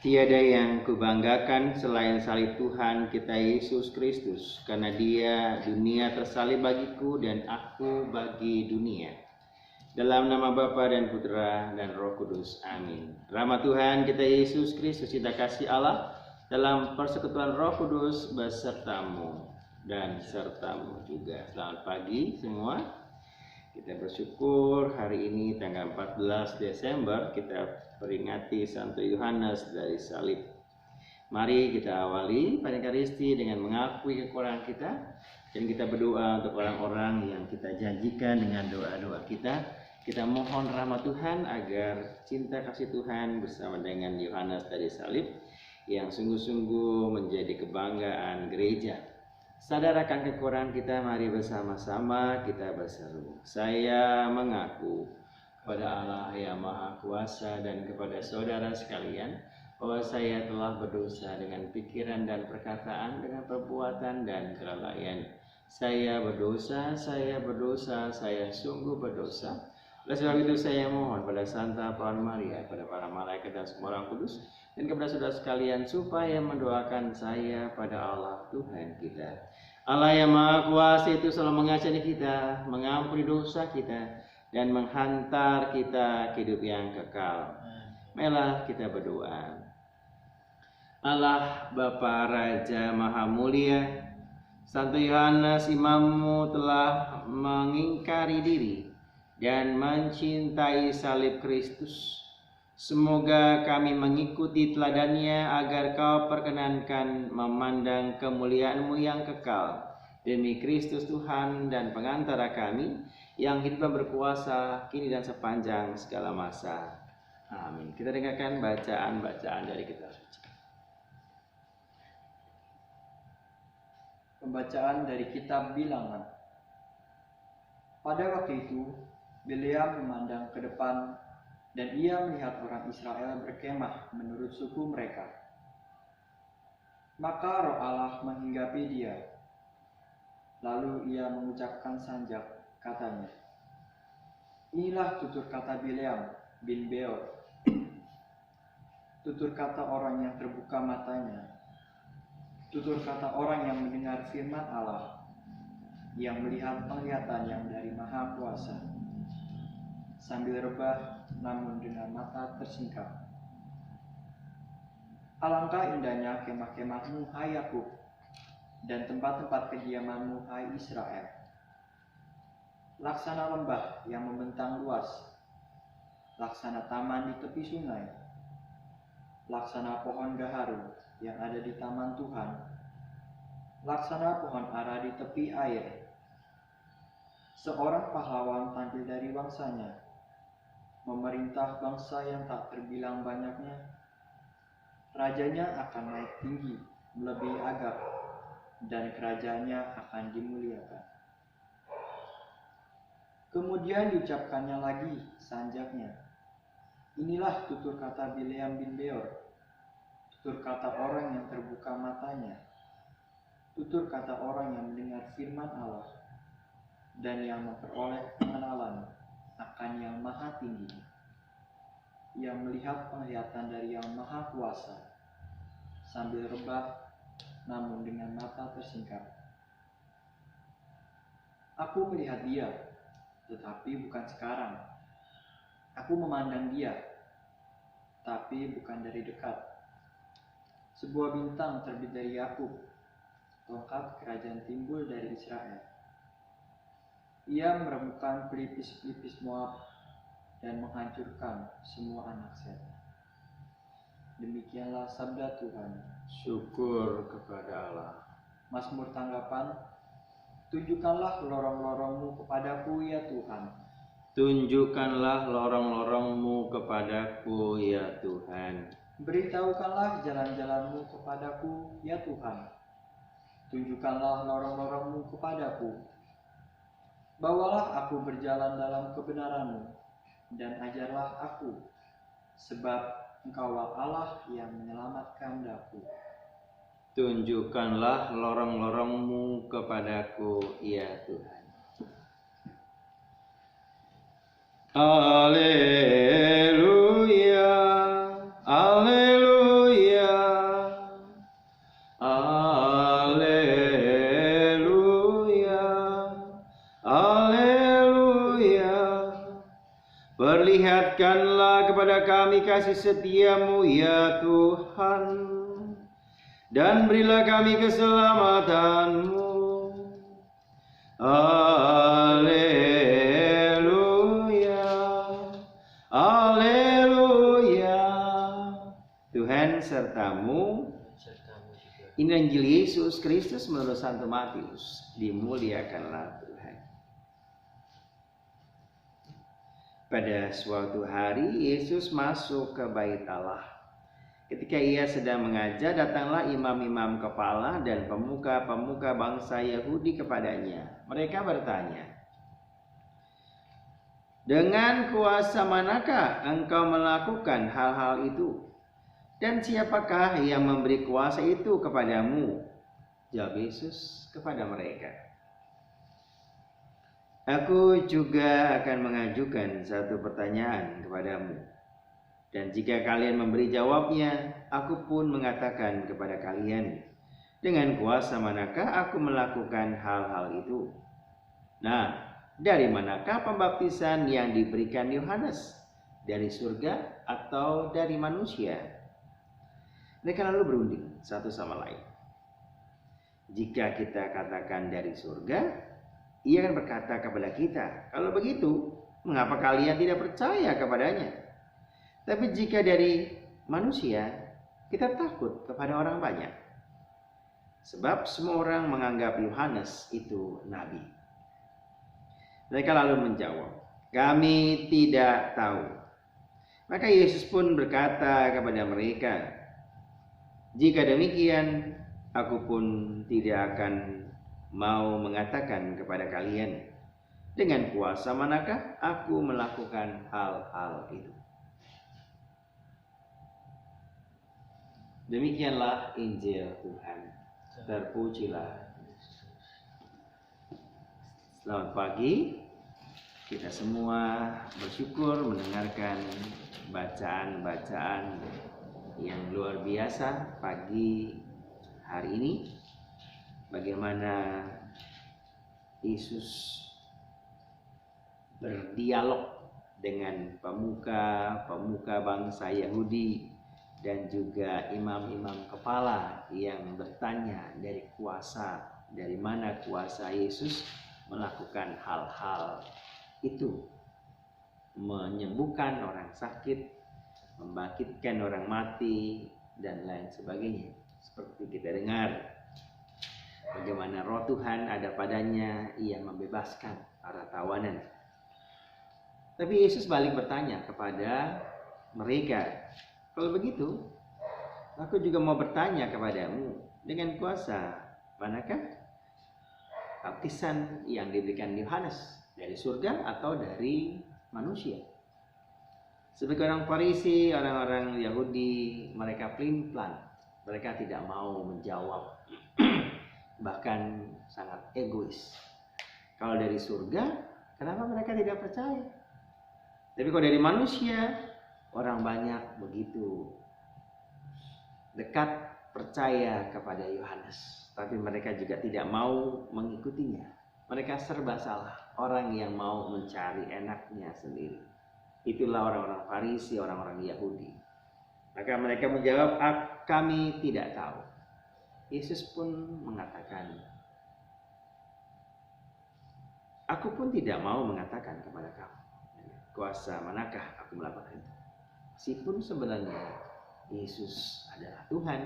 Tiada yang kubanggakan selain salib Tuhan kita Yesus Kristus, karena Dia dunia tersalib bagiku dan aku bagi dunia. Dalam nama Bapa dan Putra dan Roh Kudus. Amin. Rahmat Tuhan kita Yesus Kristus, cinta kasih Allah dalam persekutuan Roh Kudus besertamu dan sertamu juga. Selamat pagi semua. Kita bersyukur hari ini tanggal 14 Desember kita peringati Santo Yohanes dari salib. Mari kita awali pada Ekaristi dengan mengakui kekurangan kita dan kita berdoa untuk orang-orang yang kita janjikan dengan doa-doa kita. Kita mohon rahmat Tuhan agar cinta kasih Tuhan bersama dengan Yohanes dari salib yang sungguh-sungguh menjadi kebanggaan gereja. Sadar akan kekurangan kita, mari bersama-sama kita berseru. Saya mengaku kepada Allah yang Maha Kuasa dan kepada saudara sekalian bahwa saya telah berdosa dengan pikiran dan perkataan, dengan perbuatan dan kelalaian. Saya berdosa, saya sungguh berdosa. Oleh sebab itu saya mohon pada Santa Pauline Maria, pada para malaikat dan semua orang kudus, dan kepada saudara sekalian supaya mendoakan saya pada Allah Tuhan kita. Allah yang Maha Kuasa itu selalu mengasihani kita, mengampuni dosa kita, dan menghantar kita ke hidup yang kekal. Marilah kita berdoa. Allah Bapa Raja Maha Mulia, Santo Yohanes imammu telah mengingkari diri dan mencintai salib Kristus. Semoga kami mengikuti teladannya agar kau perkenankan memandang kemuliaan-Mu yang kekal demi Kristus Tuhan dan pengantara kami yang hidup dan berkuasa kini dan sepanjang segala masa. Amin. Kita dengarkan bacaan-bacaan dari kitab suci. Pembacaan dari kitab Bilangan. Pada waktu itu, Bileam memandang ke depan dan ia melihat orang Israel berkemah menurut suku mereka. Maka Roh Allah menghinggapi dia. Lalu ia mengucapkan sanjak, katanya, "Inilah tutur kata Bileam bin Beor, tutur kata orang yang terbuka matanya, tutur kata orang yang mendengar firman Allah, yang melihat penglihatan yang dari Maha Kuasa, sambil rebah namun dengan mata tersingkap. Alangkah indahnya kemah-kemahmu, hai Yakub, dan tempat-tempat kediamanmu, hai Israel. Laksana lembah yang membentang luas, laksana taman di tepi sungai, laksana pohon gaharu yang ada di taman Tuhan, laksana pohon ara di tepi air. Seorang pahlawan tampil dari bangsanya, memerintah bangsa yang tak terbilang banyaknya. Rajanya akan naik tinggi, melebihi Agag, dan kerajaannya akan dimuliakan." Kemudian diucapkannya lagi sanjaknya, "Inilah tutur kata Bileam bin Beor, tutur kata orang yang terbuka matanya, tutur kata orang yang mendengar firman Allah, dan yang memperoleh pengenalan akan yang maha tinggi, yang melihat penglihatan dari yang maha kuasa, sambil rebah namun dengan mata tersingkap. Aku melihat dia, tetapi bukan sekarang. Aku memandang dia, tapi bukan dari dekat. Sebuah bintang terbit dari Yakub, tongkat kerajaan timbul dari Israel. Ia meremukkan pelipis-pelipis Moab dan menghancurkan semua anak Set." Demikianlah sabda Tuhan. Syukur kepada Allah. Mazmur tanggapan. Tunjukkanlah lorong-lorong-Mu kepadaku, ya Tuhan. Tunjukkanlah lorong-lorong-Mu kepadaku, ya Tuhan. Beritahukanlah jalan-jalan-Mu kepadaku, ya Tuhan. Tunjukkanlah lorong-lorong-Mu kepadaku. Bawalah aku berjalan dalam kebenaran-Mu, dan ajarlah aku, sebab Engkaulah Allah yang menyelamatkan daku. Tunjukkanlah lorong-lorong-Mu kepadaku, ya Tuhan. Haleluya, haleluya. Ingatkanlah kepada kami kasih setiamu ya Tuhan, dan berilah kami keselamatanmu. Haleluya, haleluya. Tuhan sertamu. Ini Injil Yesus Kristus menurut Santo Matius. Dimuliakanlah Tuhan. Pada suatu hari Yesus masuk ke bait Allah. Ketika ia sedang mengajar, datanglah imam-imam kepala dan pemuka-pemuka bangsa Yahudi kepadanya. Mereka bertanya, "Dengan kuasa manakah engkau melakukan hal-hal itu? Dan siapakah yang memberi kuasa itu kepadamu?" Jawab Yesus kepada mereka, "Aku juga akan mengajukan satu pertanyaan kepadamu. Dan jika kalian memberi jawabnya, aku pun mengatakan kepada kalian, dengan kuasa manakah aku melakukan hal-hal itu? Nah, dari manakah pembaptisan yang diberikan Yohanes? Dari surga atau dari manusia?" Mereka lalu berunding satu sama lain. "Jika kita katakan dari surga, ia akan berkata kepada kita, 'Kalau begitu, mengapa kalian tidak percaya kepadanya?' Tapi jika dari manusia, kita takut kepada orang banyak. Sebab semua orang menganggap Yohanes itu nabi." Mereka lalu menjawab, "Kami tidak tahu." Maka Yesus pun berkata kepada mereka, "Jika demikian, aku pun tidak akan mau mengatakan kepada kalian, dengan kuasa manakah aku melakukan hal-hal itu." Demikianlah Injil Tuhan. Terpujilah. Selamat pagi. Kita semua bersyukur mendengarkan bacaan-bacaan yang luar biasa pagi hari ini. Bagaimana Yesus berdialog dengan pemuka-pemuka bangsa Yahudi dan juga imam-imam kepala yang bertanya dari mana kuasa Yesus melakukan hal-hal itu, menyembuhkan orang sakit, membangkitkan orang mati, dan lain sebagainya. Seperti kita dengar bagaimana roh Tuhan ada padanya, ia membebaskan para tawanan. Tapi Yesus balik bertanya kepada mereka, "Kalau begitu, aku juga mau bertanya kepadamu, dengan kuasa manakah baptisan yang diberikan Yohanes? Dari surga atau dari manusia?" Sebagai orang Farisi, orang-orang Yahudi, mereka pelin-pelan. Mereka tidak mau menjawab, bahkan sangat egois. Kalau dari surga, kenapa mereka tidak percaya? Tapi kalau dari manusia, orang banyak begitu dekat percaya kepada Yohanes, tapi mereka juga tidak mau mengikutinya. Mereka serba salah, orang yang mau mencari enaknya sendiri. Itulah orang-orang Farisi, orang-orang Yahudi. Maka mereka menjawab, "Kami tidak tahu." Yesus pun mengatakan, "Aku pun tidak mau mengatakan kepada kamu, kuasa manakah aku melakukan itu." Meskipun sebenarnya Yesus adalah Tuhan,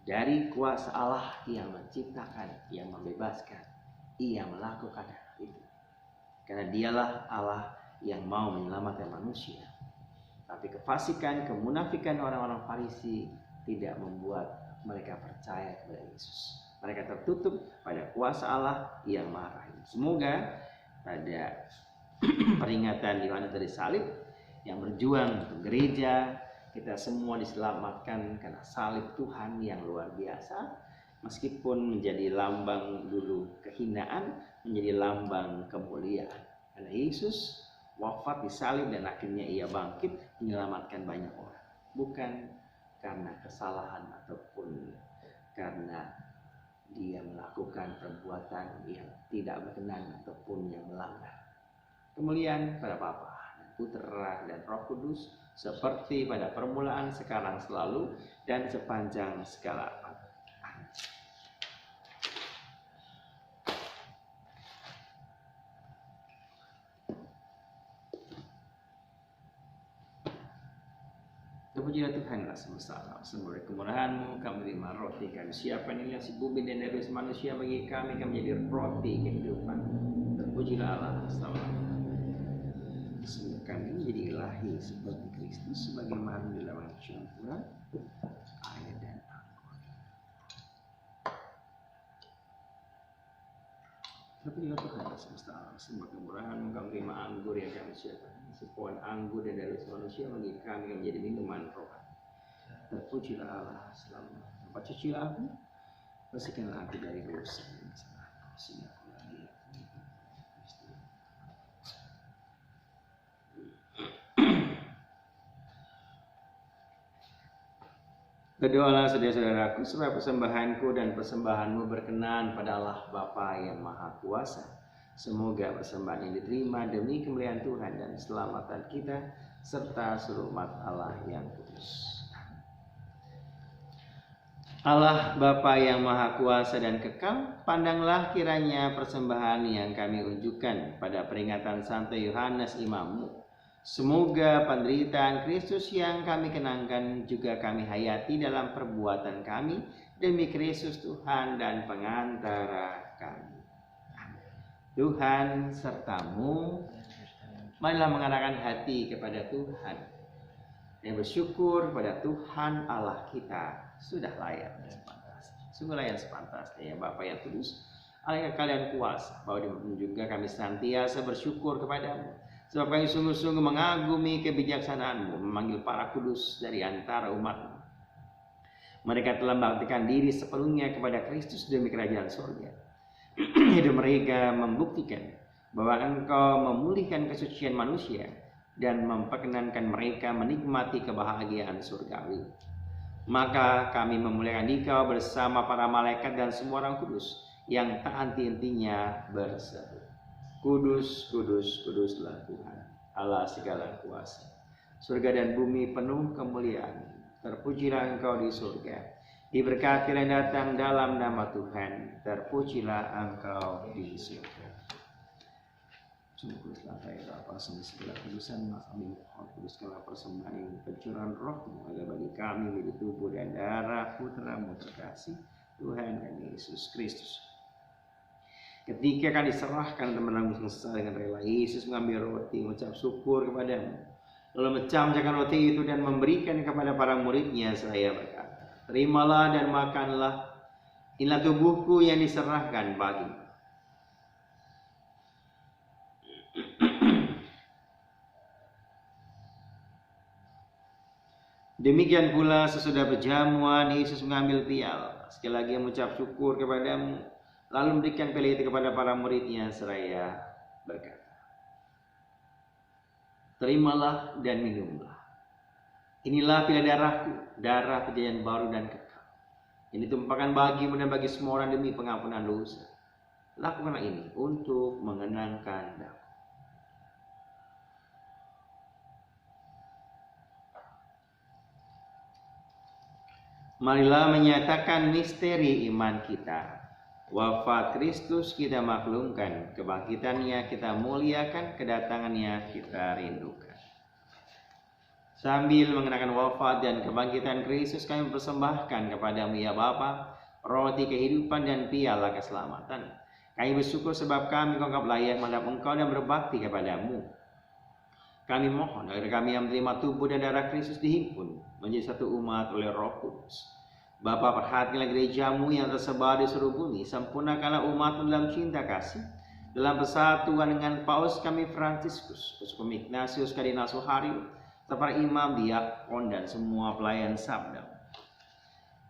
dari kuasa Allah yang menciptakan, yang membebaskan, ia melakukan hal itu. Karena dialah Allah yang mau menyelamatkan manusia. Tapi kefasikan, kemunafikan orang-orang Farisi tidak membuat mereka percaya kepada Yesus. Mereka tertutup pada kuasa Allah yang maha rahim. Semoga pada peringatan Yohanes dari salib yang berjuang untuk gereja, kita semua diselamatkan karena salib Tuhan yang luar biasa. Meskipun menjadi lambang dulu kehinaan, menjadi lambang kemuliaan. Karena Yesus wafat di salib dan akhirnya ia bangkit menyelamatkan banyak orang. Bukan karena kesalahan ataupun karena dia melakukan perbuatan yang tidak berkenan ataupun yang melanggar. Kemuliaan pada Bapa dan Putra, dan Roh Kudus, seperti pada permulaan, sekarang, selalu, dan sepanjang segala abad. Amin. Terpujilah Tuhan Allah semesta alam. Semoga kemurahan-Mu kami terima roti kami siapkan ini si bumi dan dari manusia bagi kami menjadi roti kehidupan. Terpujilah Allah selama semoga kami menjadi ilahi seperti Kristus sebagaimana dalam campuran air dan anggur. Terpujilah Tuhan Allah semesta alam. Semoga kemurahan-Mu kami terima anggur yang kami siapkan. Sepohon anggur dan dari manusia bagi kami menjadi minuman rohani. Terpujilah Allah selama. Cucilah aku, bersihkanlah aku dari dosa dan kesalahan. Sehingga aku lagi Berdoalah saudara-saudaraku supaya persembahanku dan persembahanmu berkenan pada Allah Bapa yang Maha Kuasa. Semoga persembahan yang diterima demi kemuliaan Tuhan dan keselamatan kita serta seluruh umat Allah yang kudus. Allah Bapa yang Maha Kuasa dan kekal, pandanglah kiranya persembahan yang kami unjukkan pada peringatan Santo Yohanes Imammu. Semoga penderitaan Kristus yang kami kenangkan juga kami hayati dalam perbuatan kami demi Kristus Tuhan dan pengantara kami. Tuhan sertamu. Marilah mengarahkan hati kepada Tuhan yang bersyukur kepada Tuhan Allah kita. Sudah layak dan sepantas. Sungguh layak sepantasnya ya Bapa yang kudus, Allah yang kalian kuasa, bahwa juga kami senantiasa bersyukur kepadamu. Sebab kami sungguh-sungguh mengagumi kebijaksanaanmu memanggil para kudus dari antara umatmu. Mereka telah membaktikan diri sepenuhnya kepada Kristus demi kerajaan surga. Hidup mereka membuktikan bahwa Engkau memulihkan kesucian manusia dan memperkenankan mereka menikmati kebahagiaan surgawi. Maka kami memuliakan Engkau bersama para malaikat dan semua orang kudus yang tak henti-hentinya berseru, Kudus, kudus, kuduslah Tuhan, Allah segala kuasa. Surga dan bumi penuh kemuliaan. Terpujilah Engkau di surga. Diberkatilah yang datang dalam nama Tuhan. Terpujilah Engkau di surga. Sungguh kuduslah Engkau ya Bapa, segala kudusan kami mohon kuduskanlah persembahan ini pencurahan roh-Mu agar bagi kami menjadi tubuh dan darah Putra-Mu terkasih Tuhan kami Yesus Kristus. Ketika akan diserahkan teman-teman dengan rela, Yesus mengambil roti, mengucap syukur kepadamu, lalu memecah-mecahkan roti itu dan memberikan kepada para muridnya seraya berkata, terimalah dan makanlah, inilah tubuhku yang diserahkan bagimu. Demikian pula sesudah berjamuan, Yesus mengambil piala, sekali lagi mengucap syukur kepadamu, lalu memberikan piala itu kepada para muridnya seraya berkata, terimalah dan minumlah. Inilah piala darahku, darah perjanjian baru dan kekal. Ini ditumpahkan bagimu dan bagi semua orang demi pengampunan dosa. Lakukanlah ini untuk mengenangkan aku. Marilah menyatakan misteri iman kita. Wafat Kristus kita maklumkan, kebangkitannya kita muliakan, kedatangannya kita rindukan. Sambil mengenakan wafat dan kebangkitan Kristus, kami persembahkan kepadamu ya Bapa, roti kehidupan dan piala keselamatan. Kami bersyukur sebab kami menganggap layak menghadap Engkau dan berbakti kepadamu. Kami mohon agar kami yang menerima tubuh dan darah Kristus dihimpun menjadi satu umat oleh Roh Kudus. Bapa, perhatikanlah gerejamu yang tersebar di seluruh bumi. Sempurnakanlah umatmu dalam cinta kasih, dalam persatuan dengan Paus kami Fransiskus, Uskup Ignatius Kardinal Suhario, serta imam, diakon, dan semua pelayan sabda.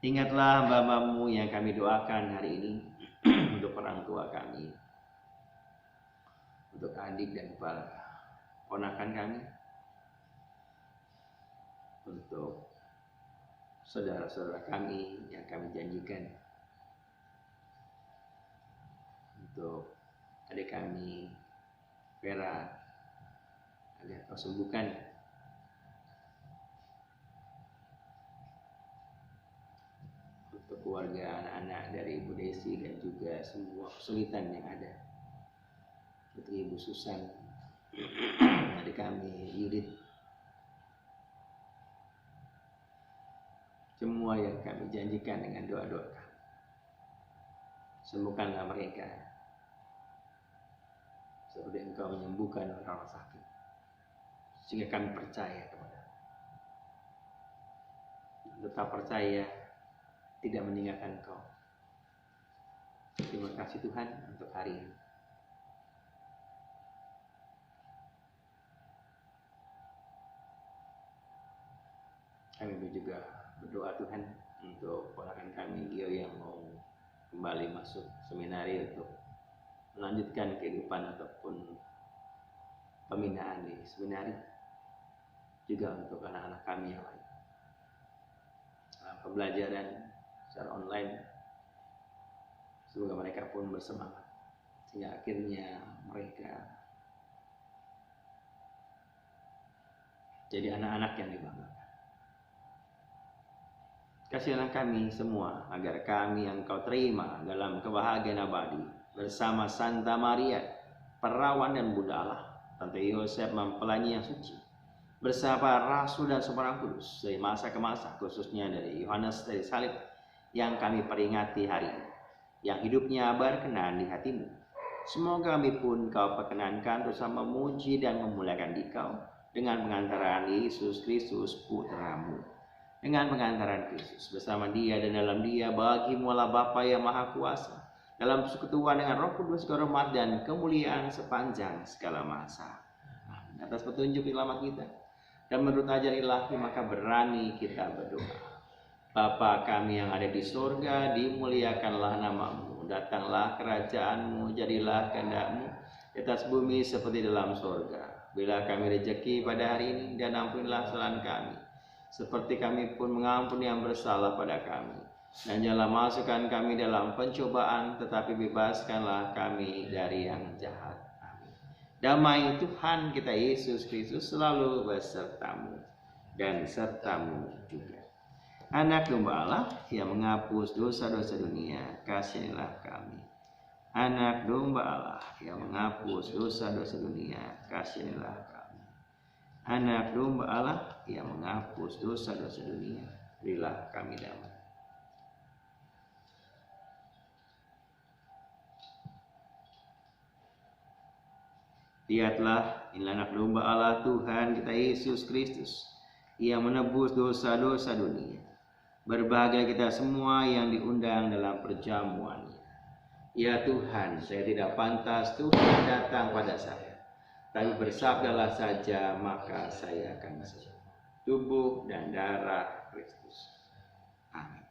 Ingatlah hamba-Mu yang kami doakan hari ini untuk orang tua kami, untuk adik dan para ponakan kami, untuk saudara-saudara kami yang kami janjikan, untuk adik kami Vera, agar Kau sembuhkan. Untuk keluarga, anak-anak dari Ibu Desi dan juga semua kesulitan yang ada. Untuk Ibu Susan, adik kami Yudit, semua yang kami janjikan dengan doa-doa kami. Sembuhkanlah mereka seperti Engkau menyembuhkan orang sakit, sehingga kami percaya kepada. Tetap percaya, tidak meninggalkan Engkau. Terima kasih Tuhan untuk hari ini. Kami juga berdoa Tuhan untuk ponakan kami Gio yang mau kembali masuk seminari untuk melanjutkan kehidupan ataupun pembinaan di seminari. Juga untuk anak-anak kami yang lain, pembelajaran secara online, semoga mereka pun bersemangat sehingga akhirnya mereka jadi anak-anak yang dibanggakan. Kasihilah kami semua agar kami yang Kau terima dalam kebahagiaan abadi bersama Santa Maria, perawan dan Bunda Allah, Tante Yosef mempelai yang suci, bersama Rasul dan Seorang Kudus dari masa ke masa, khususnya dari Yohanes dari Salib yang kami peringati hari ini, yang hidupnya berkenan di hati-Mu. Semoga kami pun Kau perkenankan bersama memuji dan memuliakan Dikau dengan pengantaran Yesus Kristus Putra-Mu. Dengan pengantaran Kristus bersama Dia dan dalam Dia, bagi-Mu Allah Bapa yang Maha Kuasa, dalam persekutuan dengan Roh Kudus, hormat dan kemuliaan sepanjang segala masa. Amin. Atas petunjuk selamat kita dan menurut ajaran ilahi, maka berani kita berdoa. Bapa kami yang ada di surga, dimuliakanlah nama-Mu, datanglah kerajaan-Mu, jadilah kehendak-Mu di atas bumi seperti dalam surga. Bila kami rezeki pada hari ini, dan ampunilah kesalahan kami, seperti kami pun mengampuni yang bersalah pada kami. Dan janganlah masukkan kami dalam pencobaan, tetapi bebaskanlah kami dari yang jahat. Amin. Damai Tuhan kita Yesus Kristus selalu besertamu dan sertamu juga. Anak domba Allah yang menghapus dosa-dosa dunia, kasihanilah kami. Anak domba Allah yang menghapus dosa-dosa dunia, kasihanilah kami. Anak domba Allah yang menghapus dosa-dosa dunia, berilah kami damai. Lihatlah, inilah anak domba Allah Tuhan kita Yesus Kristus yang menebus dosa-dosa dunia. Berbahagia kita semua yang diundang dalam perjamuannya. Ya Tuhan, saya tidak pantas Tuhan datang pada saya, tapi bersabdalah saja, maka saya akan sembuh. Tubuh dan darah Kristus. Amin.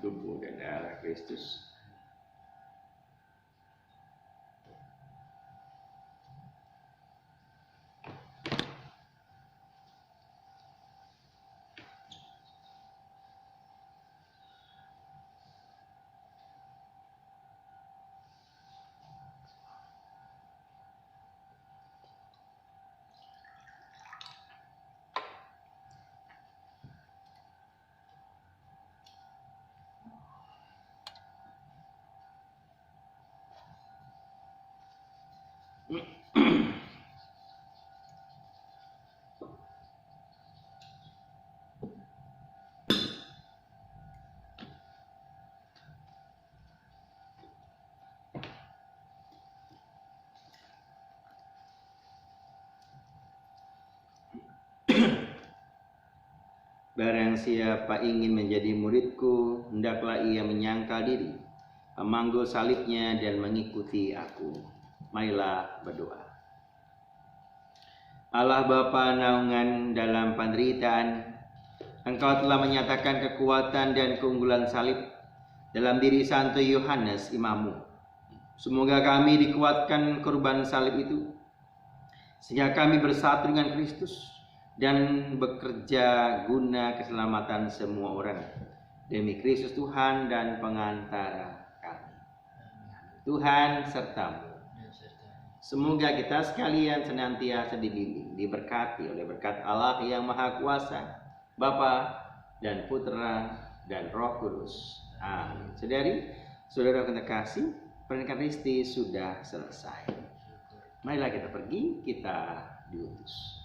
Tubuh dan darah Kristus. Barang siapa ingin menjadi muridku, hendaklah ia menyangkal diri, memanggul salibnya dan mengikuti aku. Marilah berdoa. Allah Bapa naungan dalam penderitaan, Engkau telah menyatakan kekuatan dan keunggulan salib dalam diri Santo Yohanes imammu. Semoga kami dikuatkan korban salib itu, sehingga kami bersatu dengan Kristus dan bekerja guna keselamatan semua orang. Demi Kristus Tuhan dan pengantara kami. Tuhan sertamu. Semoga kita sekalian senantiasa dibimbing, diberkati oleh berkat Allah yang Maha Kuasa, Bapa dan Putra dan Roh Kudus. Amin. Saudara terkasih, pernikahan Risti sudah selesai. Marilah kita pergi, kita diutus.